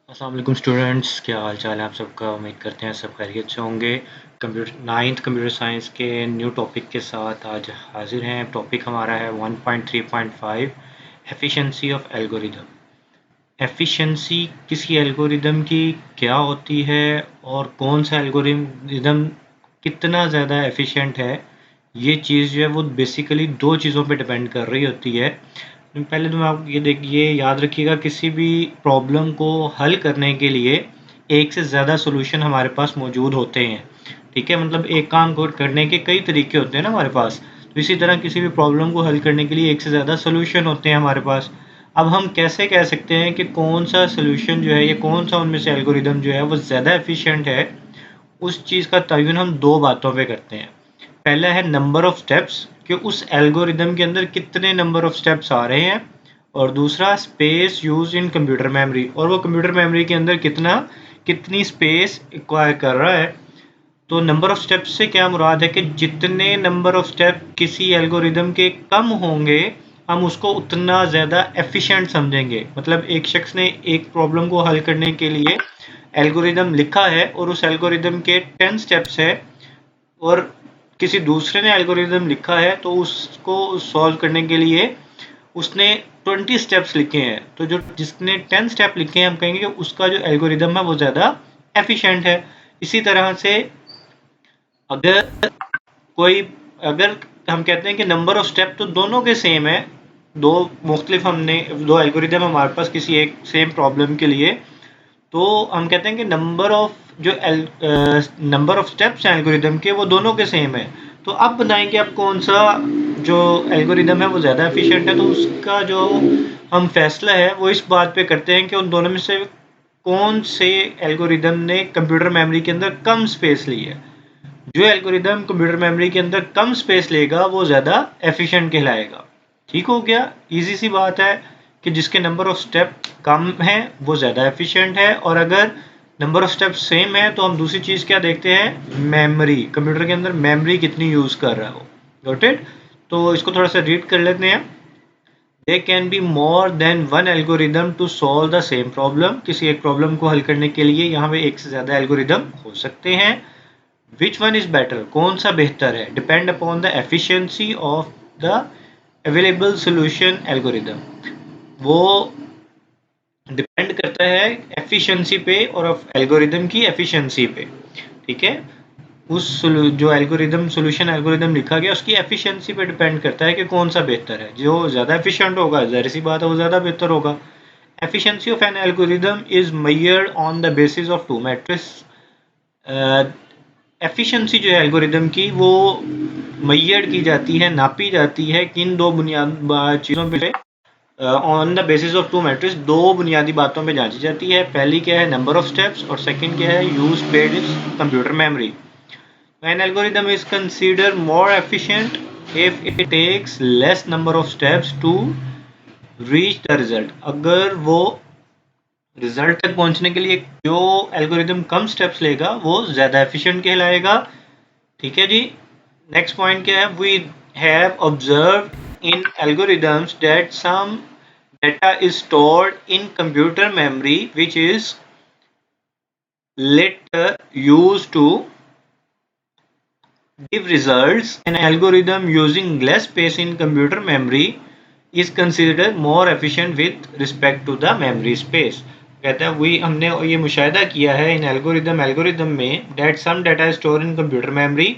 अस्सलाम वालेकुम स्टूडेंट्स, क्या हाल चाल है आप सबका। उम्मीद करते हैं सब खैरियत से होंगे। कंप्यूटर साइंस के न्यू टॉपिक के साथ आज हाजिर हैं। टॉपिक हमारा है 1.3.5 एफिशिएंसी ऑफ एल्गोरिदम। एफिशिएंसी किसी एल्गोरिदम की क्या होती है और कौन सा एल्गोरिदम कितना ज़्यादा एफिशिएंट है, ये चीज़ जो है वो बेसिकली दो चीज़ों पे डिपेंड कर रही होती है। पहले तो आप ये याद रखिएगा, किसी भी प्रॉब्लम को हल करने के लिए एक से ज़्यादा सॉल्यूशन हमारे पास मौजूद होते हैं। ठीक है, मतलब एक काम को करने के कई तरीके होते हैं ना हमारे पास। तो इसी तरह किसी भी प्रॉब्लम को हल करने के लिए एक से ज़्यादा सॉल्यूशन होते हैं हमारे पास। अब हम कैसे कह सकते हैं कि कौन सा सॉल्यूशन जो है या कौन सा उनमें से एल्गोरिदम जो है वो ज़्यादा एफिशिएंट है, उस चीज़ का तयन हम दो बातों पे करते हैं। पहला है नंबर ऑफ स्टेप्स, कि उस एल्गोरिदम के अंदर कितने नंबर ऑफ स्टेप्स आ रहे हैं, और दूसरा space use in computer memory, और वो कंप्यूटर मेमोरी के अंदर कितनी स्पेस एक्वायर कर रहा है। तो नंबर ऑफ स्टेप्स से क्या मुराद है कि जितने नंबर ऑफ स्टेप किसी एल्गोरिदम के कम होंगे, हम उसको उतना ज़्यादा एफिशिएंट समझेंगे। मतलब एक शख्स ने एक प्रॉब्लम को हल करने के लिए एल्गोरिदम लिखा है और उस एल्गोरिदम के 10 स्टेप्स है, और किसी दूसरे ने एल्गोरिदम लिखा है तो उसको सॉल्व करने के लिए उसने 20 स्टेप्स लिखे हैं। तो जो जिसने 10 स्टेप लिखे हैं, हम कहेंगे कि उसका जो एल्गोरिदम है वो ज़्यादा एफिशिएंट है। इसी तरह से अगर कोई अगर हम कहते हैं कि नंबर ऑफ स्टेप तो दोनों के सेम है, दो मुख्तलिफ हमने दो एल्गोरिदम हमारे पास किसी एक सेम प्रॉब्लम के लिए, तो हम कहते हैं कि नंबर ऑफ स्टेप्स हैं एल्गोरिदम के, वो दोनों के सेम है। तो अब बताएं कि अब कौन सा जो एल्गोरिदम है वो ज़्यादा एफिशिएंट है। तो उसका जो हम फैसला है वो इस बात पे करते हैं कि उन दोनों में से कौन से एल्गोरिदम ने कंप्यूटर मेमोरी के अंदर कम स्पेस ली है। जो एल्गोरिदम कंप्यूटर मेमोरी के अंदर कम स्पेस लेगा वो ज़्यादा एफिशिएंट कहलाएगा। ठीक हो गया, इजी सी बात है कि जिसके नंबर ऑफ स्टेप कम है वो ज़्यादा एफिशिएंट है। और अगर नंबर ऑफ स्टेप सेम है तो हम दूसरी चीज़ क्या देखते हैं, मेमोरी, कंप्यूटर के अंदर मेमोरी कितनी यूज़ कर रहा है वो। Got it. तो इसको थोड़ा सा रीड कर लेते हैं। They can be more than one algorithm to solve the same problem. किसी एक प्रॉब्लम को हल करने के लिए यहाँ पे एक से ज़्यादा एल्गोरिदम हो सकते हैं। विच वन इज़ बेटर, कौन सा बेहतर है, depend upon the efficiency of the available solution algorithm. वो डिपेंड करता है एफिशिएंसी पे और एल्गोरिदम की एफिशिएंसी पे। ठीक है, जो एल्गोरिदम सोल्यूशन एल्गोरिदम लिखा गया उसकी एफिशिएंसी पे डिपेंड करता है कि कौन सा बेहतर है। जो ज़्यादा एफिशिएंट होगा, जाहिर सी बात है वो ज़्यादा बेहतर होगा। Efficiency of an algorithm is measured on the basis of two metrics. Efficiency जो है एल्गोरिदम की वो मेजर्ड की जाती है, नापी जाती है किन दो बुनियादी चीज़ों पे, on the basis of two matrix. दो बुनियादी बातों पे जांची जाती है। पहली क्या है, नंबर ऑफ स्टेप्स, और सेकंड क्या है, use paid is computer memory. An algorithm is considered more efficient if it takes less number of steps to reach the result. अगर वो रिजल्ट तक पहुंचने के लिए जो एल्गोरिदम कम स्टेप्स लेगा वो ज़्यादा एफिशिएंट कहलाएगा। ठीक है जी। नेक्स्ट पॉइंट क्या है, we have observe in algorithms that some data is stored in computer memory which is later used to give results. An algorithm using less space in computer memory is considered more efficient with respect to the memory space. कहता है वही हमने ये मुशाहिदा किया है इन algorithm में that some data store in computer memory,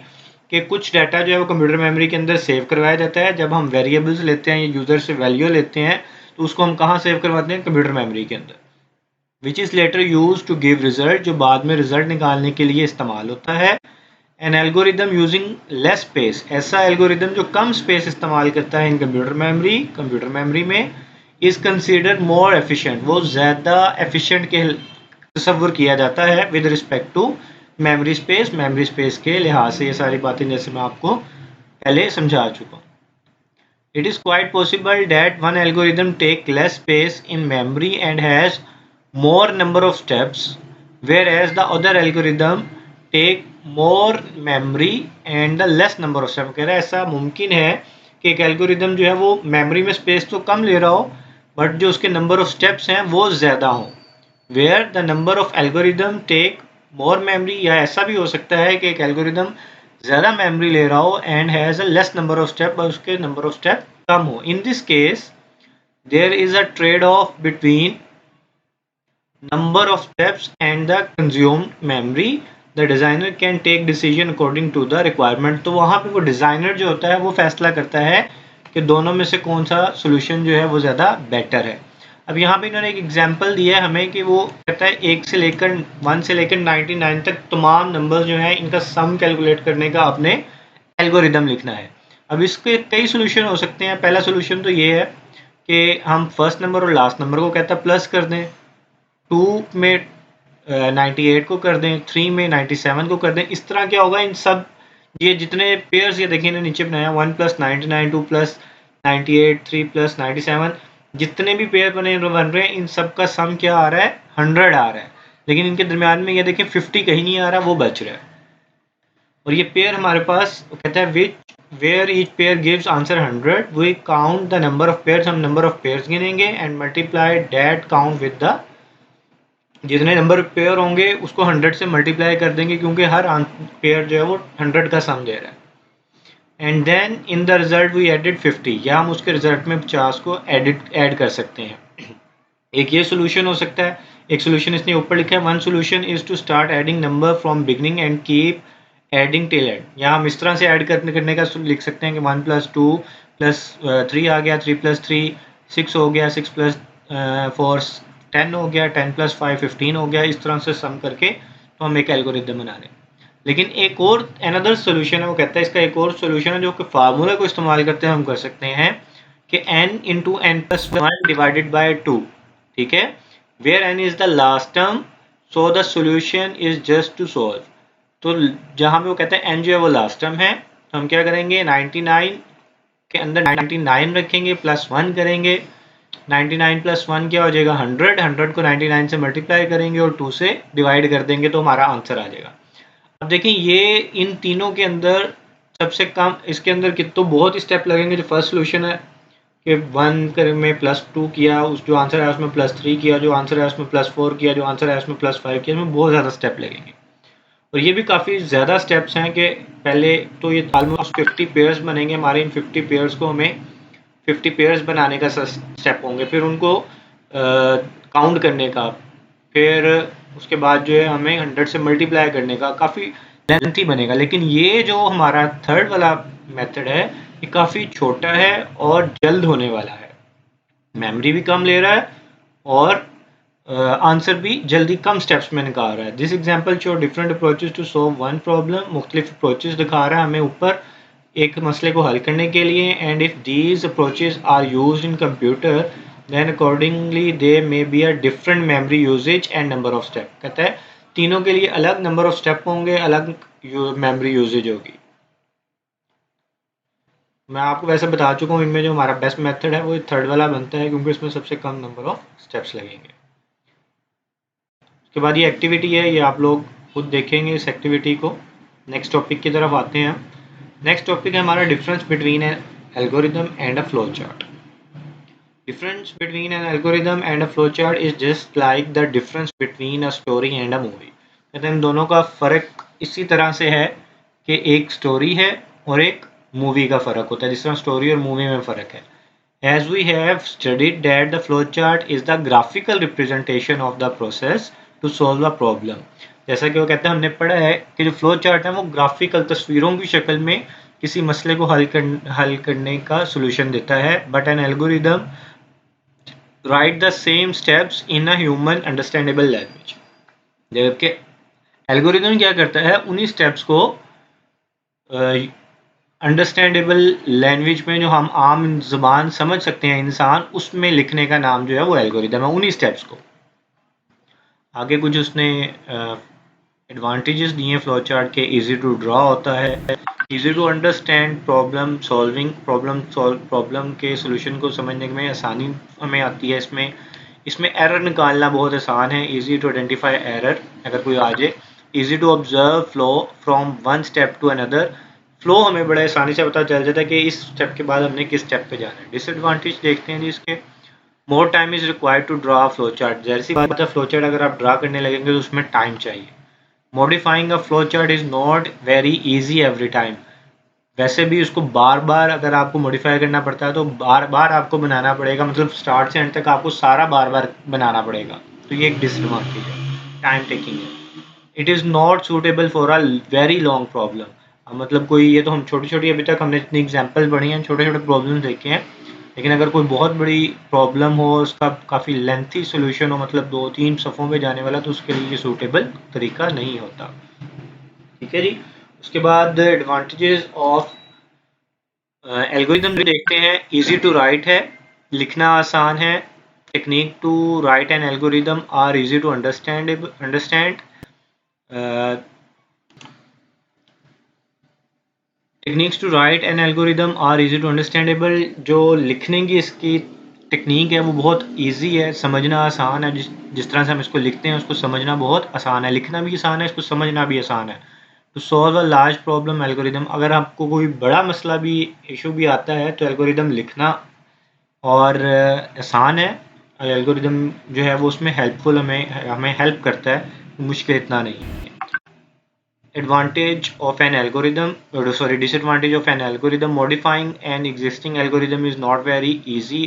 कि कुछ डाटा जो है वो कंप्यूटर मेमोरी के अंदर सेव करवाया जाता है। जब हम वेरिएबल्स लेते हैं या यूज़र से वैल्यू लेते हैं तो उसको हम कहाँ सेव करवाते हैं, कंप्यूटर मेमोरी के अंदर। Which is later use to give result, जो बाद में रिजल्ट निकालने के लिए इस्तेमाल होता है। An algorithm using less space, ऐसा एल्गोरिदम जो कम स्पेस इस्तेमाल करता है इन कंप्यूटर मेमोरी में, इज़ कंसिडर्ड मोर एफिशिएंट, वो ज़्यादा एफिशिएंट के तस्वुर किया जाता है with respect to memory space के लिहाज से। ये सारी बातें जैसे मैं आपको पहले समझा चुका हूँ। It is quite possible that one algorithm take less space in memory and has more number of steps, whereas the other algorithm take more memory and the less number of steps। कह रहा है ऐसा मुमकिन है कि एक algorithm जो है वो मेमोरी में स्पेस तो कम ले रहा हो, बट जो उसके नंबर ऑफ स्टेप्स हैं वो ज़्यादा हों। Where the number of algorithm take more memory, या ऐसा भी हो सकता है कि एक एल्गोरिदम ज़्यादा मेमोरी ले रहा हो and has a less number of step, और उसके नंबर ऑफ स्टेप कम हो. In this case there is a trade off between number of steps and the consumed memory. The designer can take decision according to the requirement. तो वहाँ पे वो designer जो होता है वो फैसला करता है कि दोनों में से कौन सा सोल्यूशन जो है वो ज़्यादा बेटर है. अब यहाँ पे इन्होंने एक एग्जांपल दिया है हमें कि वो कहता है 1 से लेकर 99 तक तमाम नंबर्स जो हैं इनका सम कैलकुलेट करने का आपने एल्गोरिदम लिखना है. अब इसके कई सोल्यूशन हो सकते हैं. पहला सोल्यूशन तो ये है कि हम फर्स्ट नंबर और लास्ट नंबर को कहता है प्लस कर दें, 2 में 98 को कर दें, 3 में 97 को कर दें. इस तरह क्या होगा, इन सब ये जितने पेयर्स ये देखिए ना नीचे बनाया 1 + 99, 2 + 98, 3 + 97, जितने भी पेयर बन रहे हैं इन सब का सम क्या आ रहा है, 100 आ रहा है. लेकिन इनके दरमियान में ये देखिए 50 कहीं नहीं आ रहा, वो बच रहा है. और ये पेयर हमारे पास कहता है which where each pair gives answer 100, we count the number of pairs, हम नंबर ऑफ पेयर्स गिनेंगे and multiply that count with the, जितने नंबर पेयर होंगे उसको 100 से मल्टीप्लाई कर देंगे क्योंकि हर पेयर जो है वो 100 का सम दे रहा है. And then in the result we added 50, या हम उसके रिजल्ट में 50 को ऐड कर सकते हैं. एक ये सोल्यूशन हो सकता है. एक सोल्यूशन इसने ऊपर लिखा है, one solution is to start adding number from beginning and keep adding till end. या हम इस तरह से ऐड करने का लिख सकते हैं कि 1 + 2 + 3 आ गया, 3 + 3 6 हो गया, 6 + 4 10 हो गया, 10 + 5 15 हो गया. इस तरह से सम करके तो हम एक एल्गोरिदम बना लें. लेकिन एक और अनदर सोल्यूशन है, वो कहता है इसका एक और सोल्यूशन है जो कि फार्मूला को इस्तेमाल करते हैं हम कर सकते हैं कि n × n + 1 डिवाइडेड बाय 2, ठीक है, where n is the last term, so the solution is just to solve. तो जहाँ पे वो कहता है n जो है वो लास्ट टर्म है, तो हम क्या करेंगे 99 के अंदर 99 रखेंगे, +1 करेंगे, 99 + 1 क्या हो जाएगा 100, 100 को 99 से मल्टीप्लाई करेंगे और 2 से डिवाइड कर देंगे तो हमारा आंसर आ जाएगा. अब देखिए ये इन तीनों के अंदर सबसे कम, इसके अंदर कितने बहुत स्टेप लगेंगे. जो फर्स्ट सोल्यूशन है कि 1 में +2 किया, उस जो आंसर है उसमें +3 किया, जो आंसर है उसमें +4 किया, जो आंसर है उसमें +5 किया, इसमें बहुत ज़्यादा स्टेप लगेंगे. और ये भी काफ़ी ज़्यादा स्टेप्स हैं कि पहले तो ये ऑलमोस्ट 50 पेयर्स बनेंगे हमारे. इन 50 पेयर्स को हमें 50 पेयर्स बनाने का स्टेप होंगे, फिर उनको काउंट करने का, फिर उसके बाद जो है हमें 100 से मल्टीप्लाई करने का, काफ़ी लेंथी बनेगा. लेकिन ये जो हमारा थर्ड वाला मेथड है ये काफ़ी छोटा है और जल्द होने वाला है. मेमोरी भी कम ले रहा है और आंसर भी जल्दी कम स्टेप्स में निकाल रहा है. This example show different approaches to solve one problem. मुख्तलिफ अप्रोचेस दिखा रहा है हमें ऊपर एक मसले को हल करने के लिए. And if these approaches are used in computer then accordingly they may be a different memory usages and number of step. कहता है तीनों के लिए अलग नंबर ऑफ स्टेप होंगे, अलग मेमोरी यूजेज होगी. मैं आपको वैसे बता चुका हूँ इनमें जो हमारा बेस्ट मेथड है वो थर्ड वाला बनता है क्योंकि इसमें सबसे कम नंबर ऑफ स्टेप्स लगेंगे. उसके बाद ये एक्टिविटी है, ये आप लोग खुद देखेंगे इस एक्टिविटी को. नेक्स्ट टॉपिक की तरफ आते हैं हम. नेक्स्ट टॉपिक है हमारा difference between N algorithm and a flow chart. Difference between N algorithm and a flow chart is just like the difference between a story and a movie. कहते हैं इन दोनों का फ़र्क इसी तरह से है कि एक स्टोरी है और एक मूवी का फ़र्क होता है, जिस तरह स्टोरी और मूवी में फ़र्क है. As we have studied that the flowchart is the graphical representation of the process to solve a problem. जैसा कि वो कहते हैं हमने पढ़ा है कि जो फ्लो चार्ट है वो ग्राफिकल तस्वीरों की शक्ल में किसी मसले को हल करने का सोल्यूशन देता है. But N algorithm right the same steps in a human understandable language. जबकि एल्गोरिदम क्या करता है उन्हीं स्टेप्स को अंडरस्टैंडेबल लैंग्वेज में जो हम आम ज़ुबान समझ सकते हैं इंसान, उसमें लिखने का नाम जो है वो एल्गोरिदम है, उन्हीं स्टेप्स को. आगे कुछ उसने एडवांटेजेस दिए फ्लो चार्ट के. इजी टू ड्रा होता है, easy to understand problem solving, problem के सोल्यूशन को समझने में आसानी हमें आती है. इसमें एरर निकालना बहुत आसान है. इजी टू आइडेंटिफाई एरर अगर कोई आ जाए. Easy to observe flow from one step to another. Flow हमें बड़े आसानी से पता चल जाता है कि इस स्टेप के बाद हमने किस स्टेप पे जाना है. डिसएडवांटेज देखते हैं जी इसके. More time is required to draw flow chart. जैसी बात है, फ्लो चार्ट अगर आप ड्रा करने लगेंगे तो उसमें टाइम चाहिए। Modifying a flow chart is not very easy every time. वैसे भी उसको बार बार अगर आपको मॉडिफाई करना पड़ता है तो बार बार आपको बनाना पड़ेगा, मतलब स्टार्ट से एंड तक आपको सारा बार बार बनाना पड़ेगा। तो ये एक डिसएडवांटेज है, टाइम टेकिंग है। It is not suitable for a very long problem. मतलब कोई, ये तो हम छोटी छोटी अभी तक हमने जितनी एग्जाम्पल पढ़ी हैं, छोटे छोटे प्रॉब्लम देखे हैं, लेकिन अगर कोई बहुत बड़ी प्रॉब्लम हो, उसका काफ़ी लेंथी सोल्यूशन हो, मतलब 2-3 सफ़ों में जाने वाला, तो उसके लिए ये सूटेबल तरीका नहीं होता। ठीक है जी। उसके बाद एडवांटेजेस ऑफ एल्गोरिदम देखते हैं। इजी टू राइट है, लिखना आसान है। Technique to write an algorithm are easy to understand. Techniques to write an algorithm are easy to understandable. जो लिखने की इसकी टेक्निक है वो बहुत इजी है, समझना आसान है। जिस तरह से हम इसको लिखते हैं उसको समझना बहुत आसान है, लिखना भी आसान है, इसको समझना भी आसान है। To solve a large problem algorithm, अगर आपको कोई बड़ा मसला भी, इशू भी आता है तो एल्गोरिदम लिखना और आसान है। एल्गोरिदम जो है वो उसमें हेल्पफुल, हमें हेल्प करता है, मुश्किल इतना नहीं है। Advantage of an algorithm, disadvantage of an algorithm: modifying an existing algorithm is not very easy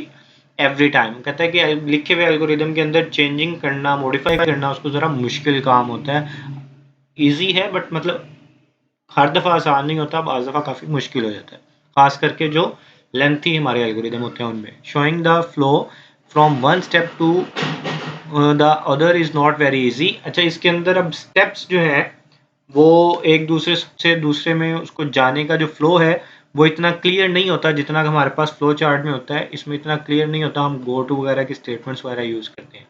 every time। कहता है कि लिखे हुए एल्गोरिदम के अंदर चेंजिंग करना, मॉडिफाई करना, उसको ज़रा मुश्किल काम होता है। इजी है बट मतलब हर दफ़ा आसान नहीं होता, बाज़ दफ़ा काफ़ी मुश्किल हो जाता है, खास करके जो लेंथी हमारे एल्गोरिदम होते हैं उनमें। Showing the flow from one step to the other is not very easy. अच्छा, इसके अंदर अब स्टेप्स जो हैं वो एक दूसरे से दूसरे में उसको जाने का जो फ्लो है वो इतना क्लियर नहीं होता जितना हमारे पास फ्लो चार्ट में होता है। इसमें इतना क्लियर नहीं होता, हम गो टू वगैरह की स्टेटमेंट्स वगैरह यूज़ करते हैं।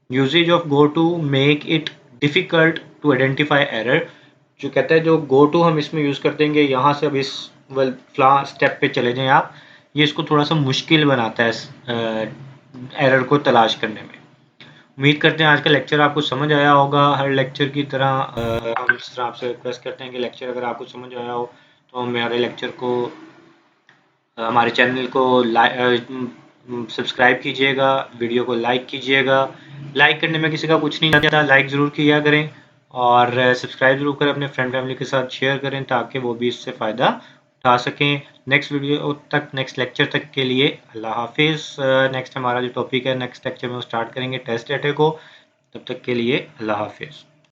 Usages of go to make it difficult to identify error. जो कहता है जो गो टू हम इसमें यूज़ करते हैं, यहाँ से अब इस फ्ला स्टेप पे चले जाएं आप, ये इसको थोड़ा सा मुश्किल बनाता है एरर को तलाश करने में। उम्मीद करते हैं आज का लेक्चर आपको समझ आया होगा। हर लेक्चर की तरह हम इस तरह आपसे रिक्वेस्ट करते हैं कि लेक्चर अगर आपको समझ आया हो तो हमारे लेक्चर को, हमारे चैनल को सब्सक्राइब कीजिएगा, वीडियो को लाइक कीजिएगा। लाइक करने में किसी का कुछ नहीं जाता, लाइक ज़रूर किया करें, और सब्सक्राइब ज़रूर करें, अपने फ्रेंड फैमिली के साथ शेयर करें ताकि वो भी इससे फ़ायदा उठा सकें। नेक्स्ट वीडियो तक, नेक्स्ट लेक्चर तक के लिए अल्लाह हाफिज़। नेक्स्ट हमारा जो टॉपिक है, नेक्स्ट लेक्चर में वो स्टार्ट करेंगे टेस्ट डेटा को। तब तक के लिए अल्लाह हाफिज़।